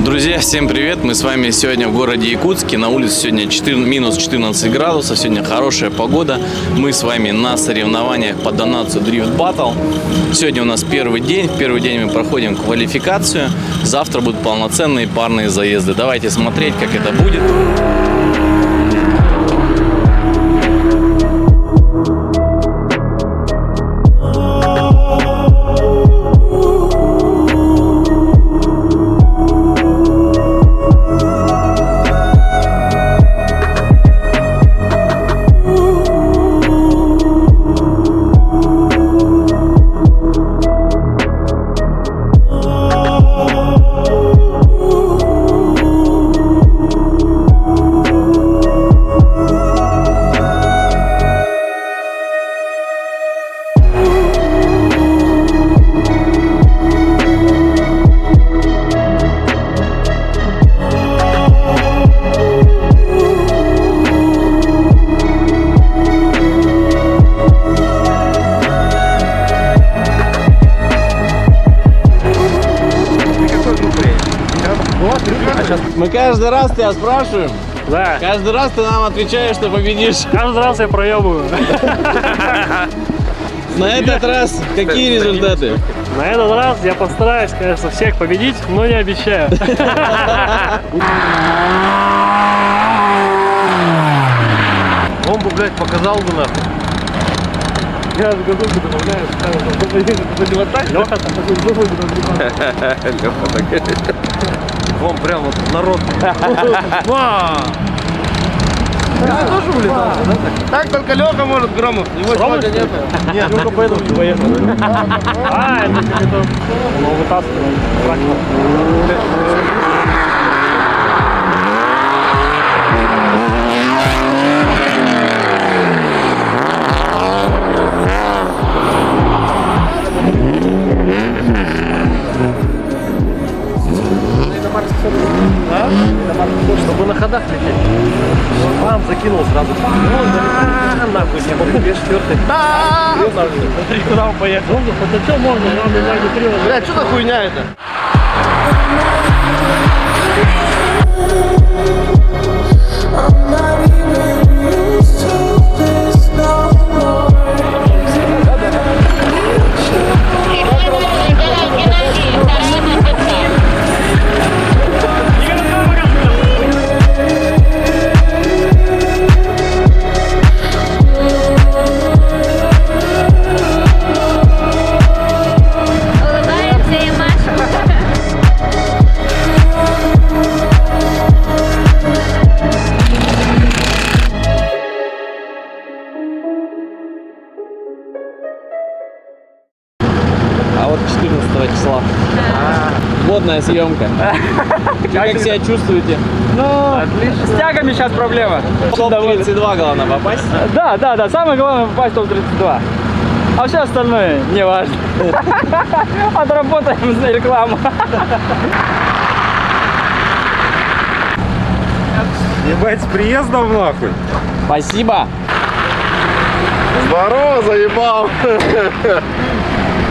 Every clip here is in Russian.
Друзья, всем привет! Мы с вами сегодня в городе Якутске. На улице сегодня минус 14 градусов. Сегодня хорошая погода. Мы с вами на соревнованиях по Донацу Drift Battle. Сегодня у нас первый день. В первый день мы проходим квалификацию. Завтра будут полноценные парные заезды. Давайте смотреть, как это будет. Мы каждый раз тебя спрашиваем. Да. Каждый раз ты нам отвечаешь, что победишь. Каждый раз я проебываю. На этот раз какие результаты? На этот раз я постараюсь, конечно, всех победить, но не обещаю. Он бы, блядь, показал бы нахуй. Я в году добавляю, что вот так, Леха там такой зубы Вон прям вот народ. Я тоже улетал. Так только Леха может Громов. Его сегодня нет. Нет, только поэтому не поехал. А, это как-то вытаскивал трактор. Чтобы на ходах лететь. Бам, закинул сразу. Нахуй, не могу, 2/4. Смотри, куда он поехал. Это что можно? Бля, что за хуйня это? А вот 14 числа. Водная съемка. Как себя чувствуете? Ну, отлично. С тягами сейчас проблема. Топ-32 главное попасть. Да, самое главное попасть в топ-32. А все остальное не важно. Отработаем за рекламу. Ебать, с приездом нахуй. Спасибо. Здорово, заебал.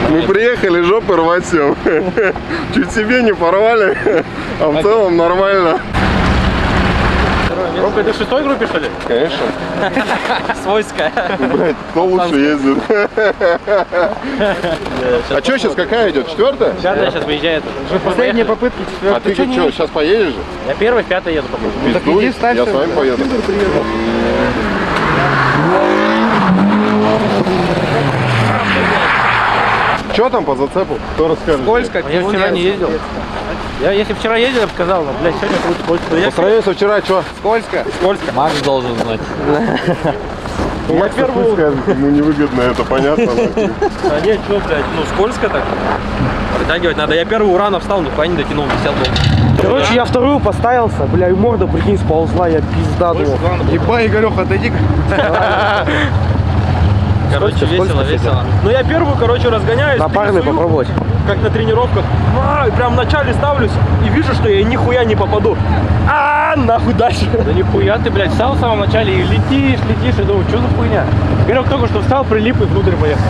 Мы приехали, жопы рвать все. Чуть себе не порвали, а в целом нормально. Ромка, ты в 6-й группе, что ли? Конечно. Свойская. Блять, кто лучше ездит? А что сейчас, какая идет? 4-я? 5-я сейчас выезжает. Последние попытки, 4-я. А ты что, сейчас поедешь же? Я первый, в 5-й еду. Пиздуй, я с вами поеду. Что там по зацепу? Кто расскажет? Скользко, я вчера не ездил. Если вчера ездил, я бы сказал, но, блядь, сегодня будет скользко. По сравнению со вчера, что? Скользко. Скользко. Макс должен знать. Я первый скажет, ему невыгодно, это понятно. А нет, что, блядь, ну скользко так. Притягивать надо. Я первый урана встал, нихуя не дотянул, висел долго. Короче, я вторую поставился, бля, и морда, прикинь, сползла, я пизда думал. Ебай, Игорёх, отойди. Короче, весело. Ну я первую, короче, разгоняюсь. На парный попробовать. Как на тренировках. И прям в начале ставлюсь и вижу, что я нихуя не попаду. Нахуй дальше. Да нихуя ты, блядь, встал в самом начале и летишь, и думаю, что за хуйня? Игорек только что встал, прилип и внутрь поехал.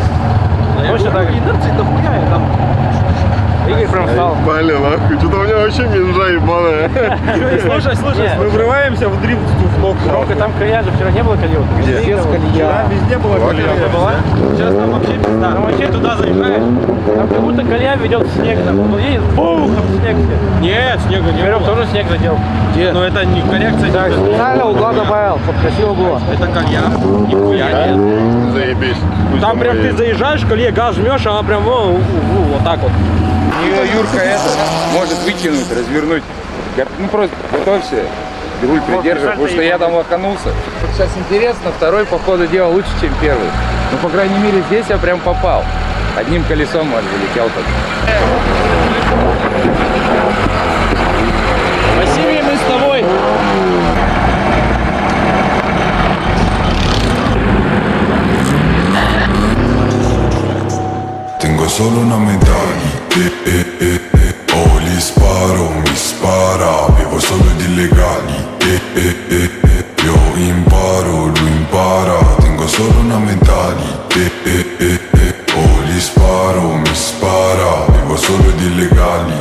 Точно так. Инерции дохуя, я там... Игорь прям встал. Блин, нахуй, что-то у меня вообще минжа ебаная. Слушай, Мы врываемся в дрифт в ног. Ромка, там колея же вчера не было колеи. Где? Вчера везде была колея. Сейчас там вообще пизда. Ну вообще туда заезжаешь, там как будто колея ведет в снег. Там он едет, бух, там снег все. Нет, снега не было. Тоже снег задел. Где? Но это не коррекция. Так, специально угла добавил, чтобы красиво было. Это колея. Нихуя нет. Заебись. Там прям ты заезжаешь, колея, газ жмешь, она прям вот так вот. Ее Юрка это может выкинуть, развернуть. Ну просто готовься, руль придерживай, потому что я там лоханулся. Сейчас интересно, второй по ходу дела лучше, чем первый. Ну, по крайней мере, здесь я прям попал. Одним колесом аж залетел так. Василий, мы с тобой. Tengo solo una medaglia, ho gli sparo, mi spara, vivo solo di illegali, io imparo, lui impara, tengo solo una medaglia, ho gli sparo, mi spara, vivo solo di illegali,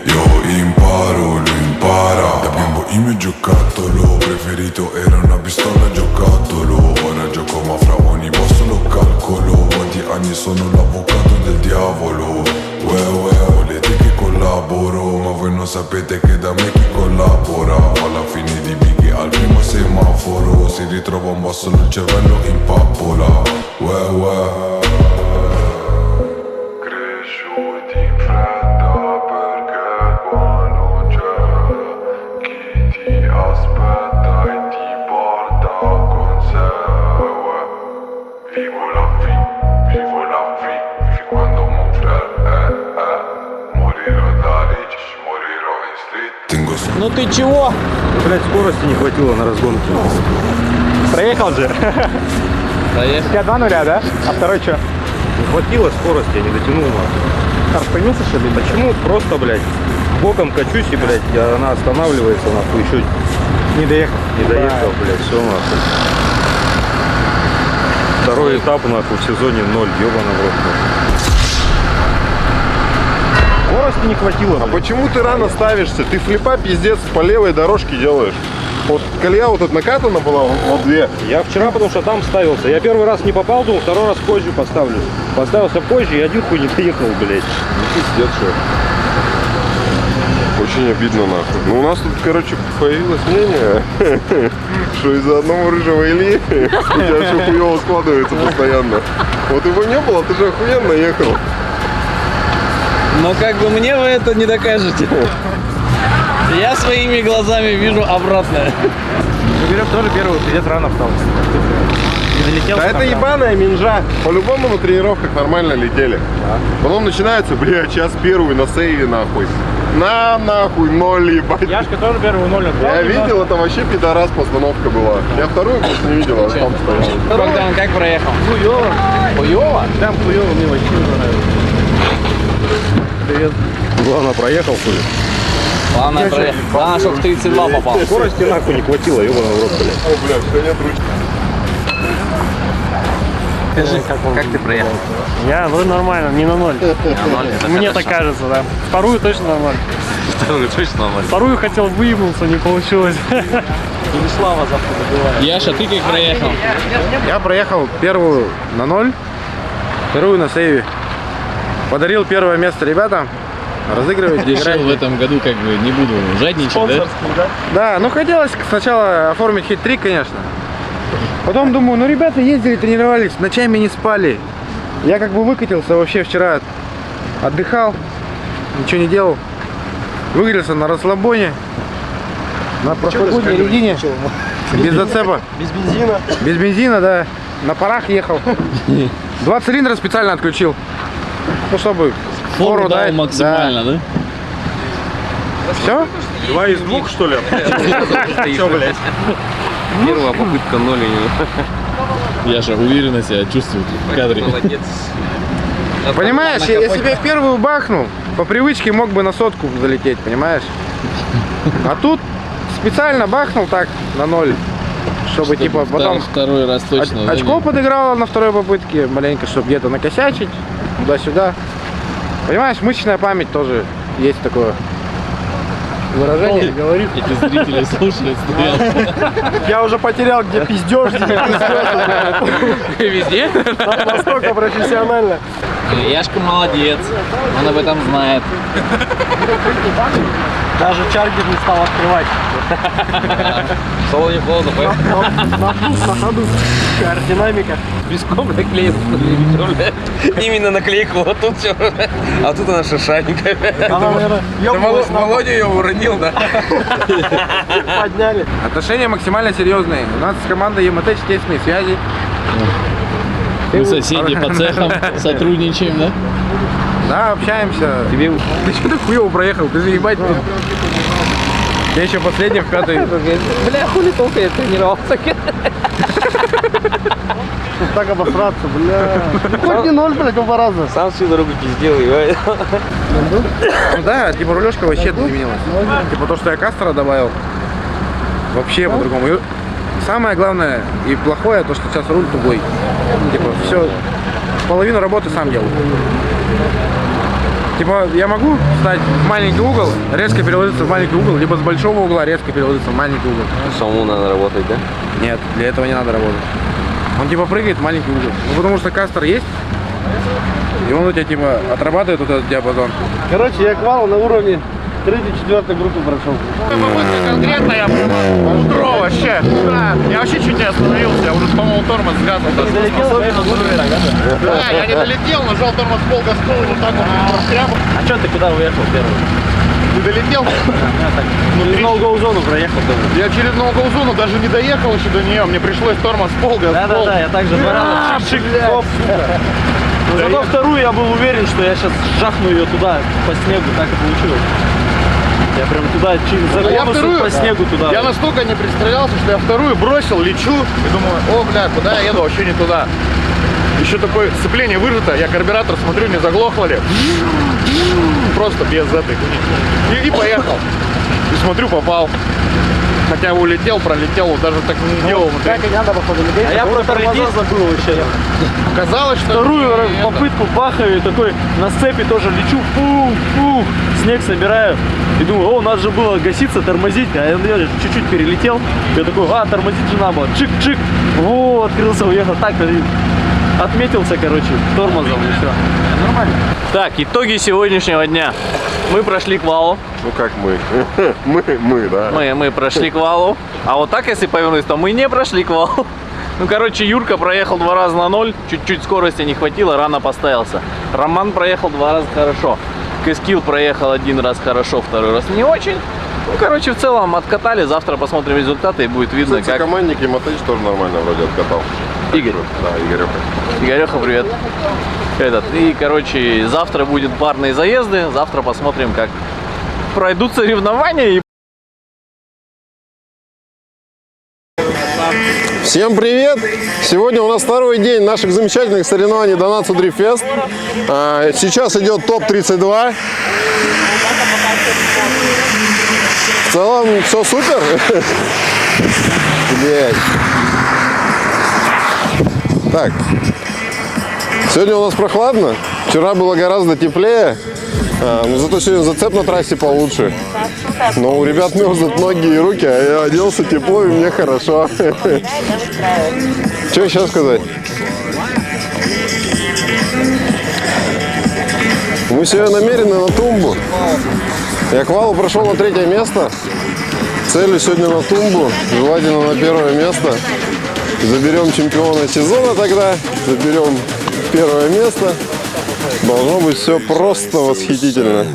io imparo, lui impara. Da bimbo il mio giocattolo preferito era una pistola giocattolo, ora gioco ma fra ogni posto lo calcolo. Anni sono l'avvocato del diavolo. Volete che collaboro, ma voi non sapete che da me chi collabora. Alla fine di bighi al primo semaforo si ritrova un po' solo il cervello in pappola. Cresciuti in fretta perché qua non c'è chi ti aspetta e ti porta con sé. Vivo la vie quando mon frère morirò da ricci, morirò in street. Tengo su. Ну ты чего? Блять, скорости не хватило на разгонке. Проехал же. У тебя 2 нуля, да? А второй что? Не хватило скорости, я не дотянул нахуй. Распрямился, что ли? Почему? Просто, блядь, боком качусь и, блядь, она останавливается, нахуй, еще Не доехал. не доехал, блядь, все нахуй. Второй этап, нахуй, в сезоне 0, ёбаный в рот. Скорости не хватило. А почему ты рано ставишься? Ты флипа пиздец по левой дорожке делаешь. Вот колея вот тут накатана была, вот две. Я вчера, потому что там ставился. Я первый раз не попал, думал, второй раз позже поставлю. Поставился позже и один хуй не доехал, блядь. Пиздец, что. Очень обидно, нахуй. Ну, у нас тут, короче, появилось мнение, что из-за одного рыжего Ильи у тебя все хуево складывается постоянно. Вот его не было, ты же охуенно ехал. Но как бы мне вы это не докажете. Я своими глазами вижу обратное. Игорек тоже первый пиздец рано встал. Не залетел. Да это ебаная минжа. По-любому на тренировках нормально летели. Потом начинается, бля, час первый на сейве, нахуй. На нахуй, 0, ебать. Яшка тоже первый 0 отдал. Я видел, это вообще пидорас постановка была. Я вторую просто не видел, а там стоял. Богдан, как проехал? Хуёво. Хуёво? Там хуёво, мне вообще не нравится. Привет. Главное, проехал, что ли? Главное, проехал. Главное, чтобы в 32 попал. Скорости нахуй не хватило, ёбаный в рот, блядь. О, блядь, все нет ручки. Скажи, как ты проехал? Я нормально, не на 0. Мне так кажется, да. Вторую точно нормально. Вторую точно нормально. Вторую хотел выебнуться, не получилось. Слава завтра добивает. Яша, ты как проехал? Я проехал первую на 0, вторую на сейве. Подарил первое место ребятам. Разыгрывать, Решил играть. в этом году как бы не буду жадничать, да? Да, ну хотелось сначала оформить хит-трик, конечно. Потом думаю, ну ребята ездили, тренировались, ночами не спали. Я как бы выкатился вообще вчера, отдыхал, ничего не делал. Выгрелся на расслабоне, на прошлогодней резине, без зацепа. Без бензина. Без бензина, да. На парах ехал. 2 цилиндра специально отключил. Ну, чтобы Фору дал дать. максимально, да? Все? 2 из 2, что ли? Что, блядь? Первая попытка 0. Яша уверенно себя чувствует в кадре. Молодец. Понимаешь, если бы я первую бахнул, по привычке мог бы на сотку залететь, понимаешь? А тут специально бахнул так на 0, чтобы типа потом Второй раз точно. очко подыграло на второй попытке, маленько, чтобы где-то накосячить, туда-сюда. Понимаешь, мышечная память тоже есть такое выражение. Говорит. Эти зрители слушают, стоят. Я уже потерял, где пиздёж, где Везде? настолько профессионально. Яшка молодец. Он об этом знает. Даже чаргер не стал открывать. Соло не холодно, На ходу. Аэродинамика. Песком наклеил. Именно наклейку, вот тут все. А тут она шершавенькая. Она, наверное, ёбнулась нахуй. Володя ее уронил, да? Подняли. Отношения максимально серьезные. У нас с командой ЕМТ тесные связи. Мы соседи по цехам сотрудничаем, да? Да, общаемся. Ты что ты хуёво проехал? Ты же ебать. Я еще последний в пятый. Бля, хули толка я тренировался. Так обосраться, бля. Хоть не 0, блядь, оба раза. Сам всю дорогу пиздел, ебать. Ну да, типа рулежка вообще изменилась. Типа то, что я кастера добавил, вообще по-другому. И самое главное и плохое, то, что сейчас руль тугой. Типа все, половину работы сам делаю. Типа я могу встать в маленький угол, резко переложиться в маленький угол, либо с большого угла резко переложиться в маленький угол. Самому надо работать, да? Нет, для этого не надо работать. Он типа прыгает в маленький угол. Ну потому что кастер есть, и он у тебя типа отрабатывает вот этот диапазон. Короче, я к валу на уровне 3-4 группы прошел. Конкретно я прямо утро вообще. Да, я вообще чуть не остановился, я уже, по-моему, тормоз с газом. Да, я не долетел, нажал тормоз пол газ вот так вот прямо. А что ты куда уехал первый? Не долетел. Через ноу-гоу зону проехал. Я через ноу-гоу зону даже не доехал еще до нее, мне пришлось тормоз пол газ пол. Да-да-да, я также 2 раза чик-чик, хоп, сука. Но зато вторую я был уверен, что я сейчас жахну ее туда, по снегу, так и получилось. Я прям туда, через Я конусу вторую, по снегу туда. я настолько не пристрелялся, что я вторую бросил, лечу и думаю, о, бля, куда я еду, вообще не туда. Еще такое сцепление выжато, я карбюратор смотрю, не заглохло ли. Просто без этой. И поехал. И смотрю, попал. Хотя улетел, пролетел, даже так не делал. Как и надо, походу, лететь. А я про тормоза забыл вообще. Казалось, что... Вторую попытку бахаю, и такой на сцепе тоже лечу, фух, снег собираю. И думаю, о, надо же было гаситься, тормозить. А я чуть-чуть перелетел. Я такой, тормозить же надо было. Чик-чик. О, открылся, уехал. Так, отметился, короче, тормозом и все. Нормально. Так, итоги сегодняшнего дня. Мы прошли к валу. Ну как мы? Мы, да. Мы прошли к валу. А вот так, если повернуть, то мы не прошли к валу. Ну, короче, Юрка проехал 2 раза на 0. Чуть-чуть скорости не хватило, рано поставился. Роман проехал 2 раза хорошо. Кэскил проехал 1 раз хорошо, 2 раз не очень. Ну, короче, в целом откатали. Завтра посмотрим результаты и будет видно, Кстати, как... командник и Матыч тоже нормально вроде откатал. Игорь. Да, Игорёха. Игореха, привет. И, короче, завтра будут парные заезды. Завтра посмотрим, как пройдут соревнования и... Всем привет! Сегодня у нас второй день наших замечательных соревнований Донацу Drift Fest. Сейчас идет топ-32. В целом все супер. Блять. Так. Сегодня у нас прохладно. Вчера было гораздо теплее. Но зато сегодня зацеп на трассе получше. Но у ребят мерзнут ноги и руки, а я оделся тепло и мне хорошо. Что сейчас сказать? Мы сегодня намерены на тумбу. Я к валу прошел на 3-е место. Целью сегодня на тумбу, желательно на 1-е место. Заберем чемпиона сезона тогда, заберем 1-е место. Должно быть все просто восхитительно.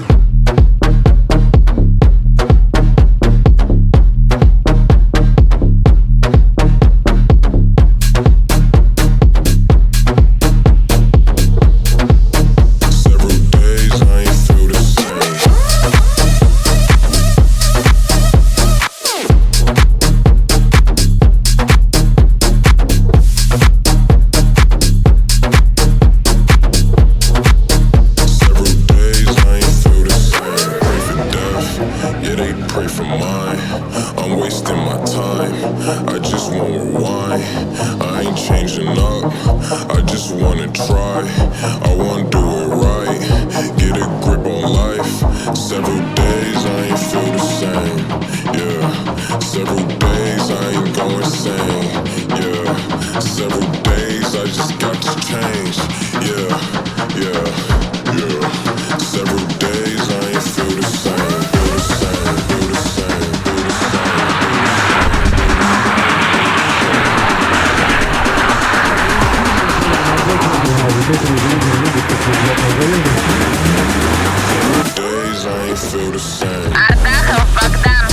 Ардахов Богдан,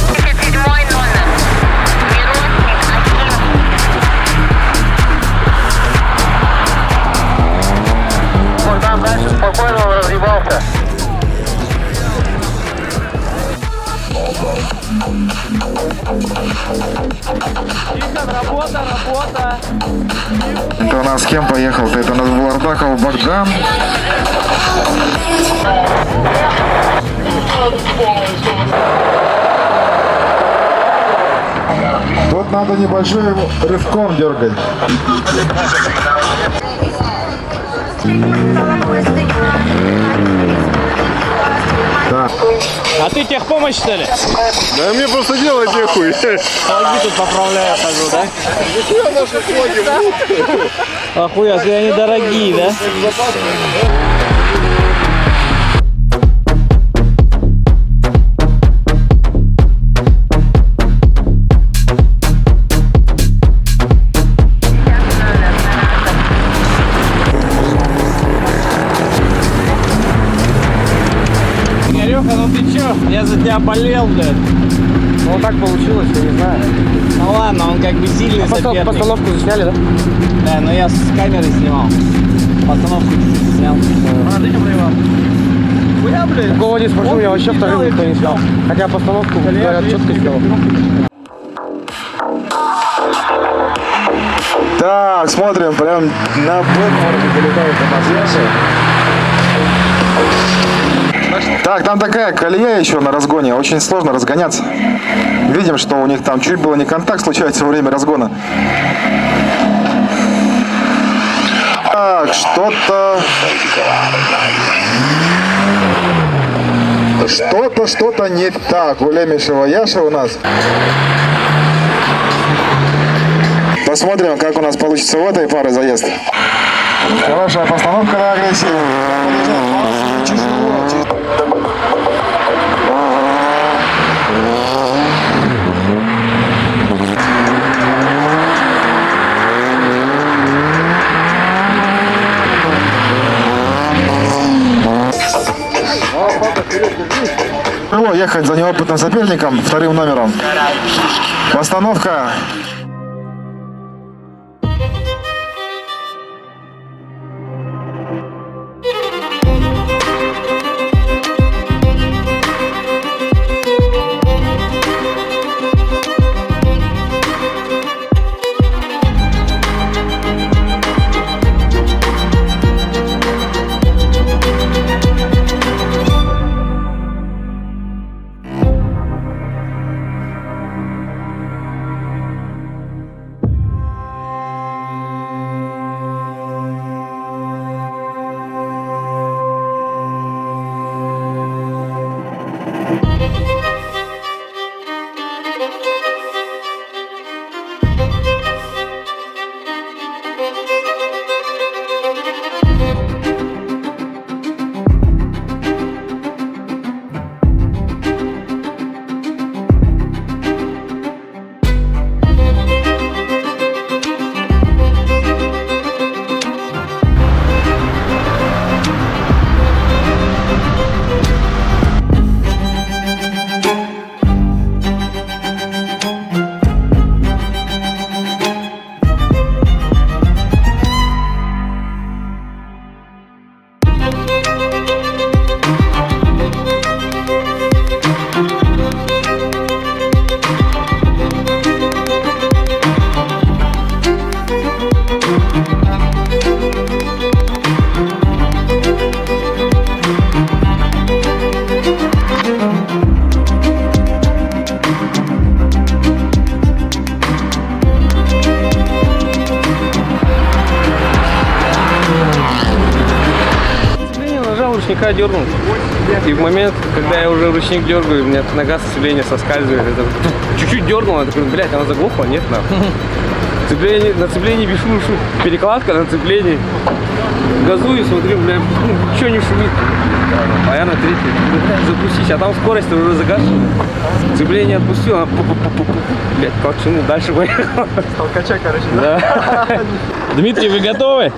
37-й номер, Миронник Аким. Богдан, дальше спокойно, он разъебался. Работа. Это у нас с кем поехал? Это у нас был Ардахов Богдан. Тут надо небольшой рывком дергать. Да. А ты техпомощь, что ли? Да мне просто делать нехуй. Флаги тут поправляю, хожу, да? Нихуя наши флаги. Охуя, они дорогие, да? Игорёха, ну ты чё? Я за тебя болел, блядь. Ну так получилось, я не знаю. Ну ладно, он как бы сильный соперник. Постановку засняли, да? Да, но я с камеры снимал. Постановку чуть-чуть снял. А, ты что проебал? Хуя, блядь. У кого не спрошу, я вообще вторым никто не снял. Хотя постановку, говорят, четко сделал. Так, смотрим, прям на Бэтморде залетает Томашевский. Так, там такая колея еще на разгоне, очень сложно разгоняться. Видим, что у них там чуть было не контакт случается во время разгона. Так, что-то не так у Лемешева Яша у нас. Посмотрим, как у нас получится в этой паре заезд. Хорошая постановка на агрессию. Тяжело ехать за неопытным соперником, вторым номером. Постановка. ручника дернул. И в момент, когда я уже ручник дергаю, у меня нога сцепление соскальзывает. Это чуть-чуть дернула, я такой, блядь, она заглохла, нет, нахуй. Цепление, на цеплении вишу, перекладка на цеплении. Газую, смотрю, блядь, ничего не шумит. А я на третьей, запустись, а там скорость уже загашена. Цепление отпустил, она блядь, колчану, дальше поехал. Толкача, короче. Да. Дмитрий, вы готовы?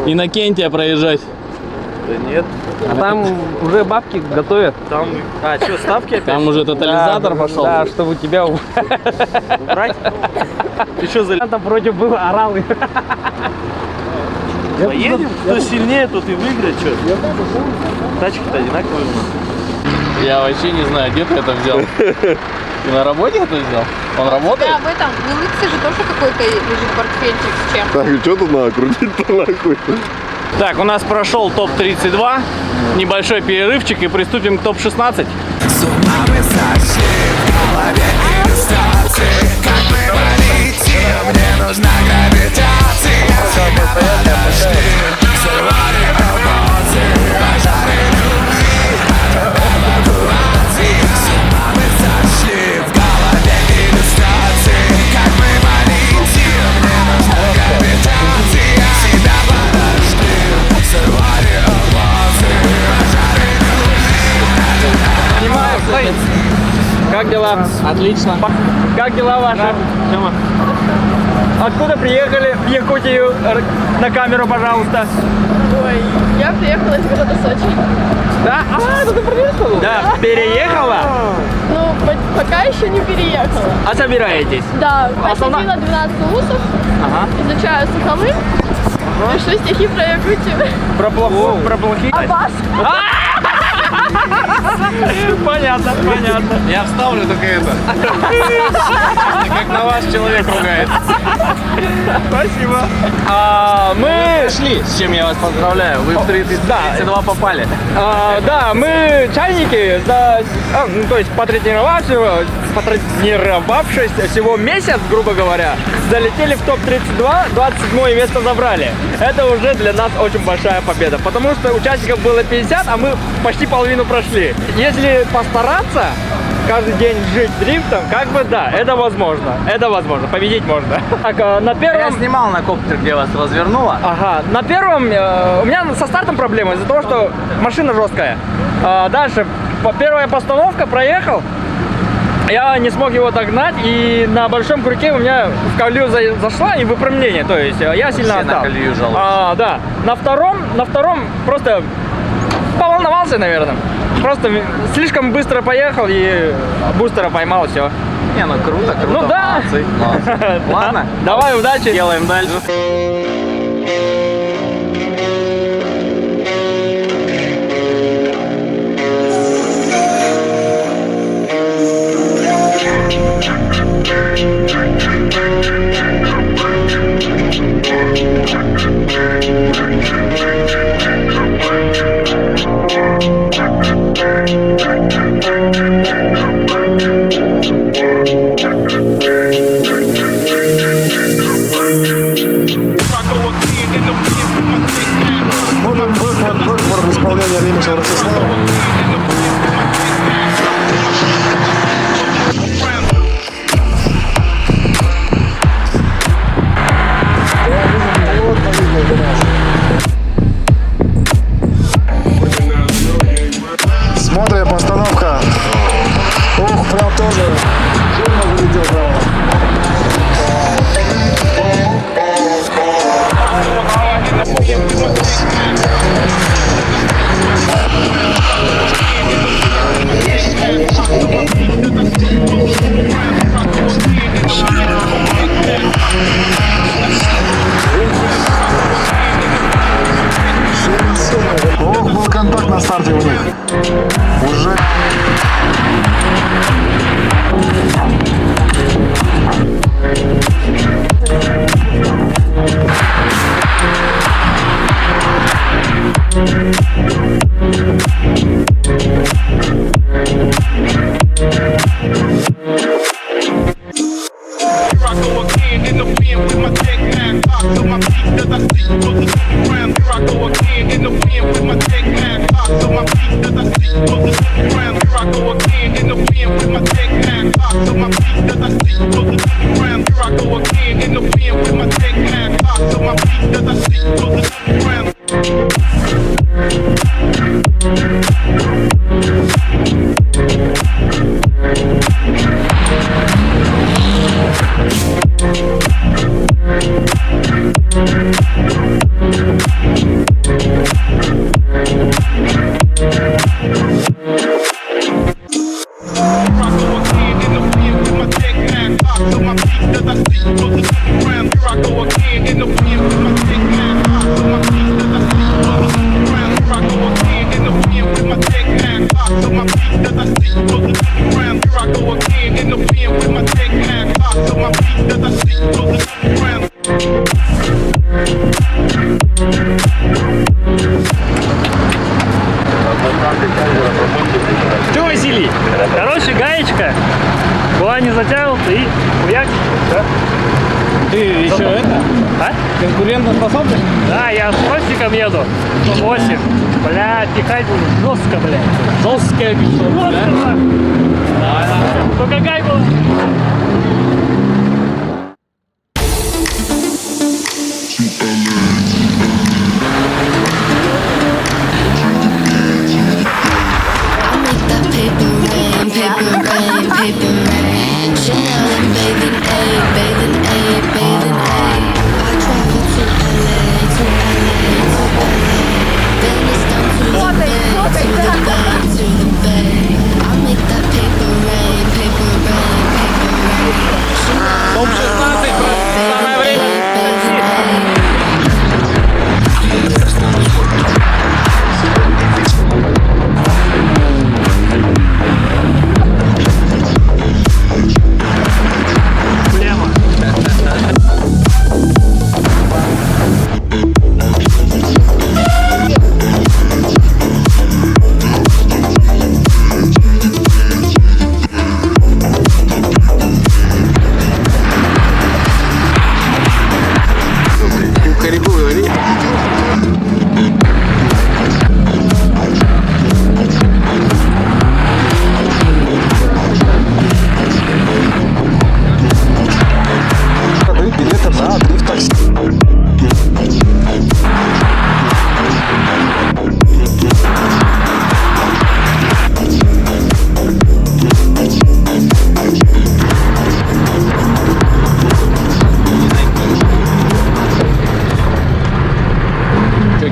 Иннокентия проезжать. Да нет. А там уже бабки готовят. Там, что, ставки опять? Там уже тотализатор пошел. Да, чтобы тебя убрать. Ты что за... Там против был, орал. Поедем? Кто сильнее, тот и выиграет, что? Тачки-то одинаковые у нас. Я вообще не знаю, где ты это взял. Ты на работе это взял? Он работает? Да, об этом. В Илыксе же тоже какой-то лежит портфельчик с чем. Так, и что тут надо крутить-то нахуй? Так, у нас прошел топ-32. Небольшой перерывчик и приступим к топ-16. Как дела? Отлично. Как дела ваши? Откуда приехали в Якутию? На камеру, пожалуйста. Ой, я приехала из города Сочи. Да? А, это ты приехала? Да, переехала? Ну, пока еще не переехала. А собираетесь? Да, Основна- посетила 12 вузов, Ага. изучаю Сахалын, пишу стихи про Якутию. Про плохую? Про плохие? А вас? Понятно, понятно. Я вставлю только это. Как на вас человек ругает. Спасибо. Мы Шли, с чем я вас поздравляю. Вы в 32 попали. да, мы чайники, то есть потренировавшись всего месяц, грубо говоря, залетели в топ-32, 27 место забрали. Это уже для нас очень большая победа, потому что участников было 50, а мы почти половину прошли. Если постараться, каждый день жить дрифтом, как бы да, это возможно, победить можно. Так, на первом... Я снимал на коптер, где вас развернуло. Ага, на первом у меня со стартом проблема из-за того, что машина жесткая. Дальше, первая постановка, проехал, я не смог его догнать, и на большом крюке у меня в колею зашла и выпрямление, то есть я сильно Все отстал. на колею жалуются. Да, на втором просто поволновался, наверное. Просто слишком быстро поехал и бустера поймал, все. Не, ну круто, круто. Ну да. Молодцы, молодцы. Ладно, Давай, удачи. делаем дальше. Выход исполнения ремикса Ростислава. Смотрим, постановка. Ух, прям тоже. Сильно залетел прямо. Ох, был контакт на старте у них. Уже. In the wind with my tech man, lock to my feet, 'cause I see you on the ground. Here I go again in the wind with my tech man. Конкурентоспособность? Да, я с Ростиком еду. 8. Блядь, тихать буду. Жестко, блядь. Жесткая битва, да? Ну какая была?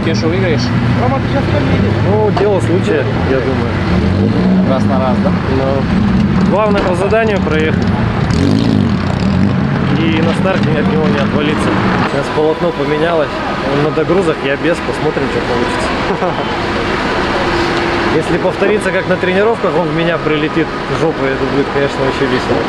Кешу выиграешь? Ну, дело случая, я думаю. Раз на раз, да? Но главное по заданию проехать. И на старте от него не отвалиться. Сейчас полотно поменялось. На догрузах я без, посмотрим, что получится. Если повторится, как на тренировках, он в меня прилетит жопой, это будет, конечно, еще весело.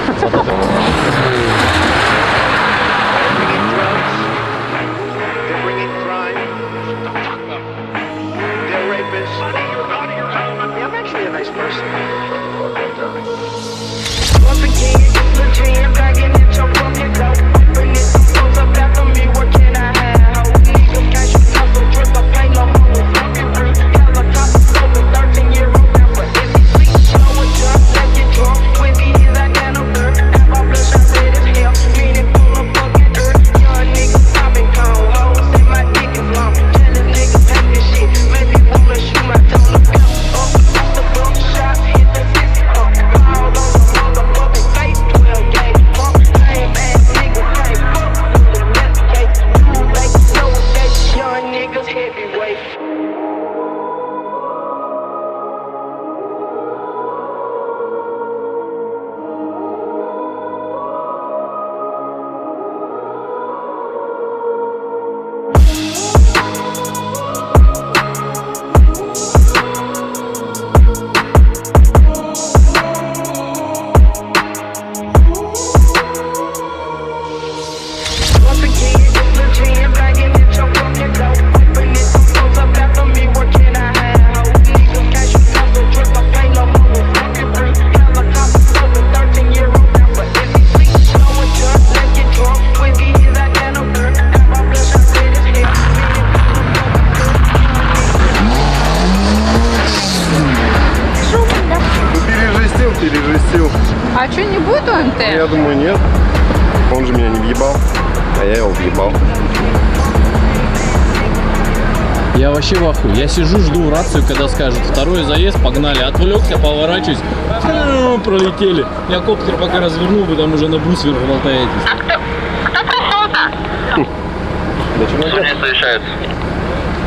А что, не будет ОМТ? Я думаю, нет. Он же меня не въебал, а я его въебал. Я вообще в ахуе. Я сижу, жду рацию, когда скажут второй заезд, погнали. Отвлекся, поворачиваюсь. Пролетели. Я коптер пока развернул, вы там уже на брус вверх болтаетесь. Что не совершается?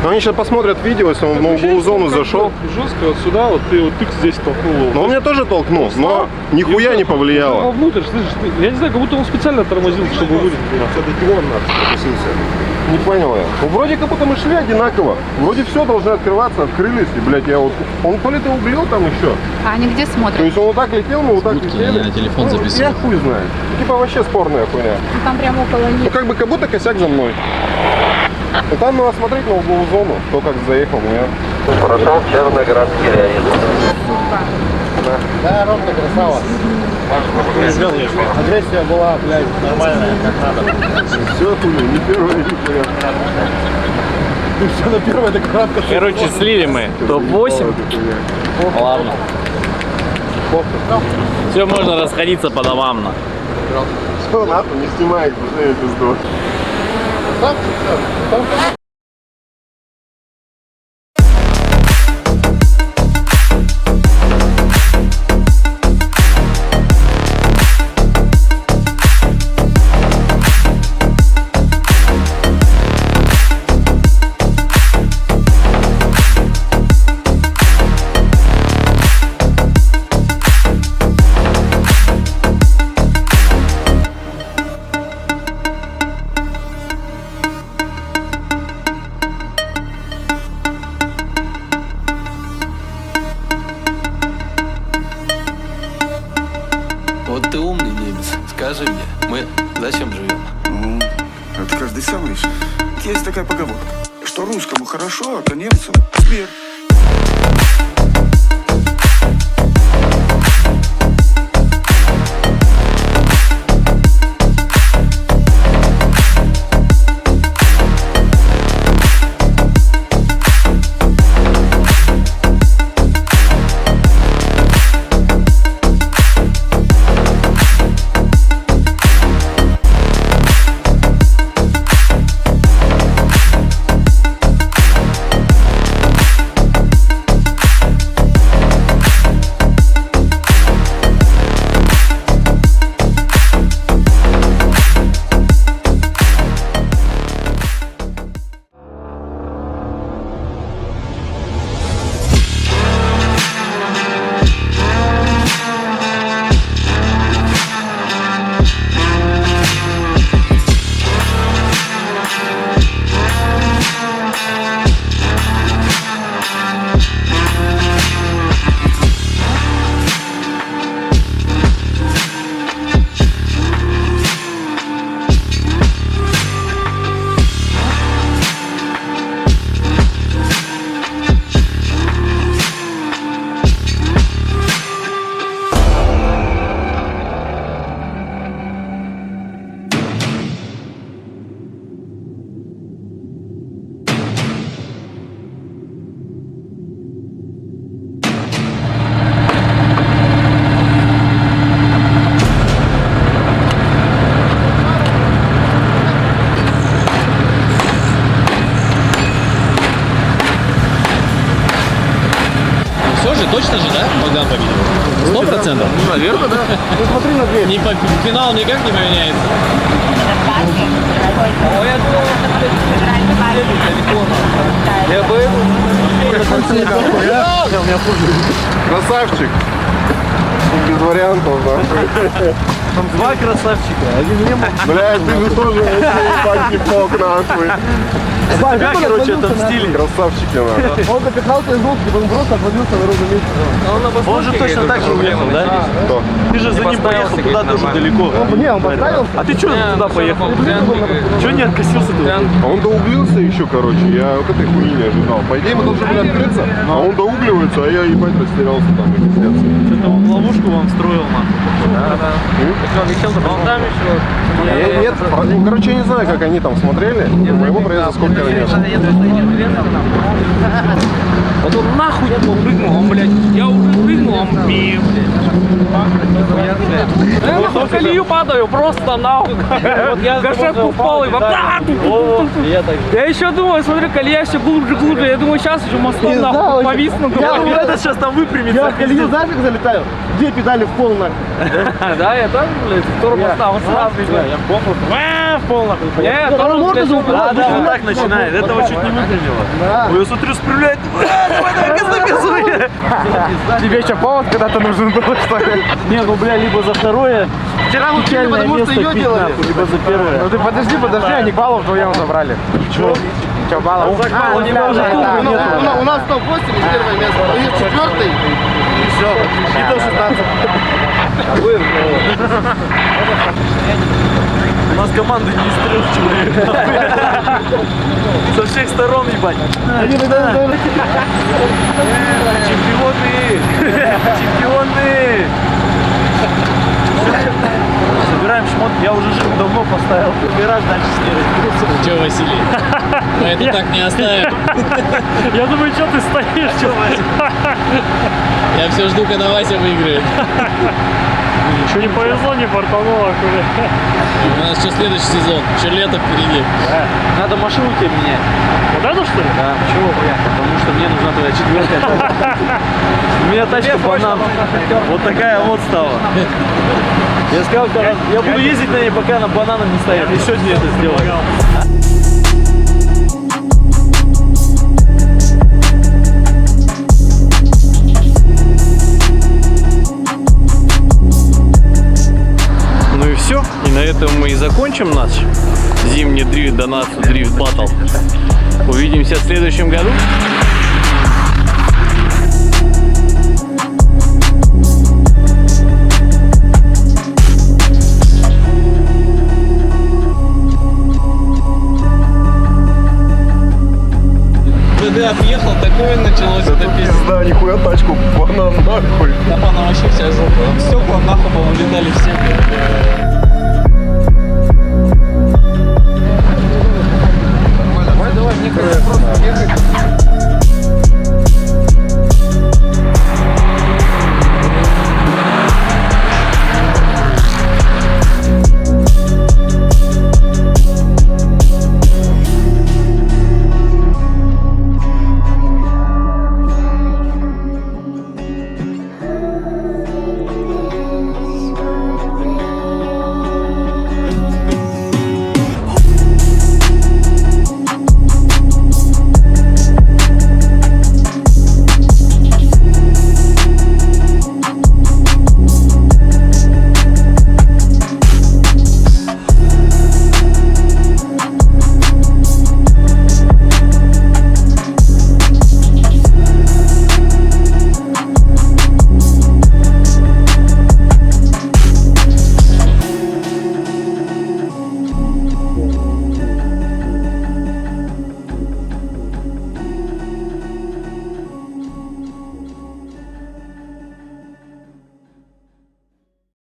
Они сейчас посмотрят видео, если он в ноу-гоу зону зашел. Жестко вот сюда, вот ты здесь толкнул его. Но он меня тоже толкнул, но нихуя не повлияло. Вовнутрь, слышишь, я не знаю, как будто он специально тормозил, чтобы вылететь. Все-таки он нас пропустился. Не понял я. Ну, вроде как будто мы шли одинаково. Вроде все должны открываться, открылись. И, блядь, я вот... Он то ли ты убил там еще. А они где То смотрят? есть он вот так летел, мы вот так летели. Я на телефон записываю. Я хуй знаю. Типа вообще спорная хуйня. Ну, там прямо около Ну них. как бы будто косяк за мной. И там надо смотреть на угловую зону, кто как заехал, но я... Прошел Черноградский район. Да, Ромка красава. Агрессия была, блядь, нормальная, как надо. Все, не первое, не первое. Все на первое, это кратко. Короче, слили мы топ-8. Ладно. Все, можно расходиться по домам. Что нахуй, не снимай, уже пизду. Вот ты умный немец. Скажи мне, мы зачем живем? Ну, это каждый сам решит. Есть такая поговорка, что русскому хорошо, а то немцу смерть. Все же, точно же, да? Богдан победил? 100%? Ну, наверное, да. Ну, смотри на дверь. Не по финал никак не поменяется. Красавчик. Без вариантов, да. Там два красавчика, один не мог. Блядь, ты же тоже ебать не мог, нахуй. Как, короче, это в стиле. Красавчики, нахуй. Он запихался из лодки, он просто отвалился на ровном месте. Он же точно так же уехал, да? Кто? Ты же за ним поехал туда тоже далеко. Не, он поставился. А ты что туда поехал? Чего не откосился ты? А он доуглился еще, короче, я вот этой хуйни не ожидал. По идее мы должны были открыться, а он доугливается, а я ебать растерялся там и пиздец. Что-то он ловушку вам строил, нахуй. Да. Он там еще... Нет, ну, короче, я не знаю, как они там смотрели. До моего проезда сколько нет. Вот он нахуй прыгнул, он, блядь, я уже прыгнул, он бил, я нахуй в колею падаю, просто нахуй. Я гашетку впал и я еще думаю, смотрю, колея все глубже, я думаю, сейчас еще мостом нахуй повисну. Я думаю, этот сейчас там выпрямится. Я в колею, знаешь, как залетаю? Две педали в пол нахуй. Да, я там, блядь, тормоза, он сразу, я в пол нахуй. Я тормоз, да, так начинает, этого чуть не выпрямило. Я смотрю, спрыгивает, давай, газуй. Тебе еще повод когда-то нужен был, что ли? Не, ну, бля, либо за второе, Вчера мы пили, потому что ее делали. либо за первое. Ну ты подожди, они баллов вдвоем забрали. Чего? Че, баллов? У него уже клуба нету. У нас топ-8 и первое место. И четвертый. И все. И до 16. У нас команда не из 3 человек. Со всех сторон, ебать. Чемпионы! Чемпионы! Я уже жив давно поставил. Гараж дальше следует. Че, Василий? Мы это так не оставим. Я думаю, что ты стоишь? Я все жду, когда Вася выиграет. Еще не повезло, не фартануло. У нас еще следующий сезон, еще лето впереди. Надо машину тебе менять. Вот эту, что ли? Да. Чего? Потому что мне нужна твоя четвертая. У меня тачка банан. Вот такая вот стала. Я сказал, я буду ездить на ней, пока она бананом не стоит. И сегодня это сделаю. Ну и все. И на этом мы и закончим наш зимний дрифт, Донацу дрифт баттл. Увидимся в следующем году. ДД отъехал, такое началось, это пиздец. Да, нихуя тачку, банан нахуй. Там она вообще вся жопа. Стекла нахуй повылетали все.